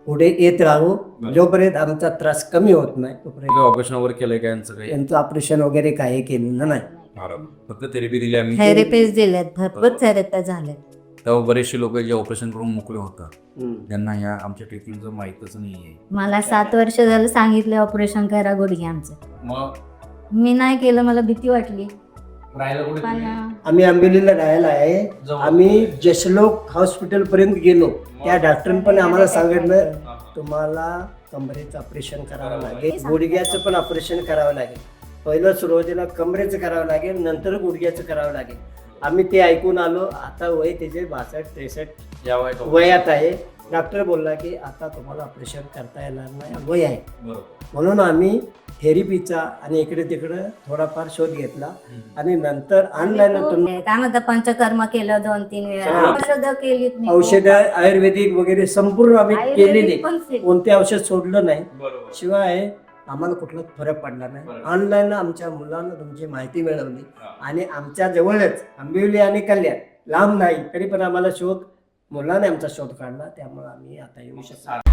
पुढे येत राहू. जोपर्यंत आमचा त्रास कमी होत नाही तोपर्यंत. ऑपरेशन वगैरे केलंय का यांचं काही? यांचं ऑपरेशन वगैरे काही केलेलं नाही. फक्त थेरपी दिली आम्ही. थेरपीज दिल्यात, भरपूर थेरप्या झाल्या. तेव्हा बरेचसे लोक जे ऑपरेशन करून मोकळे होतात त्यांना या आमच्या ट्रीटमेंटचं माहीतच नाहीये. मला 7 वर्ष झालं सांगितलं ऑपरेशन करा गुडघ्यांचं. मग मी नाही केलं, मला भीती वाटली. राहायला कुठे पण आम्ही आंबेलीला राहायला आहे. आम्ही जसलोक हॉस्पिटल पर्यंत गेलो. त्या डॉक्टरने पण आम्हाला सांगितलं तुम्हाला कमरेचं ऑपरेशन करावं लागेल, गुडघ्याचं पण ऑपरेशन करावं लागेल. पहिलं सुरुवातीला कमरेचं करावं लागेल, नंतर गुडघ्याचं करावं लागेल. आम्ही ते ऐकून आलो. आता वय त्याचे 62-63 या वयात वयात आहे. डॉक्टर बोलला की आता तुम्हाला ऑपरेशन करता येणार नाही, वय आहे. म्हणून आम्ही थेरपीचा आणि इकडे तिकडे थोडाफार शोध घेतला आणि नंतर ऑनलाईन काय म्हणतात पंचकर्म केलं 2-3 वेळा. औषधं केलीत मी. औषधं आयुर्वेदिक वगैरे संपूर्ण आम्ही आयुर्वेदिक केलेले. पण केली. कोणते औषध सोडलं नाही. शिवाय आम्हाला कुठलाच फरक पडला नाही. ऑनलाईन आमच्या मुलांना तुमची माहिती मिळवली आणि आमच्या जवळच आंबिवली आणि कल्याण, लांब नाही तरी पण आम्हाला शोध, मुलाने आमचा शोध काढला. त्यामुळे आम्ही आता येऊ शकतो.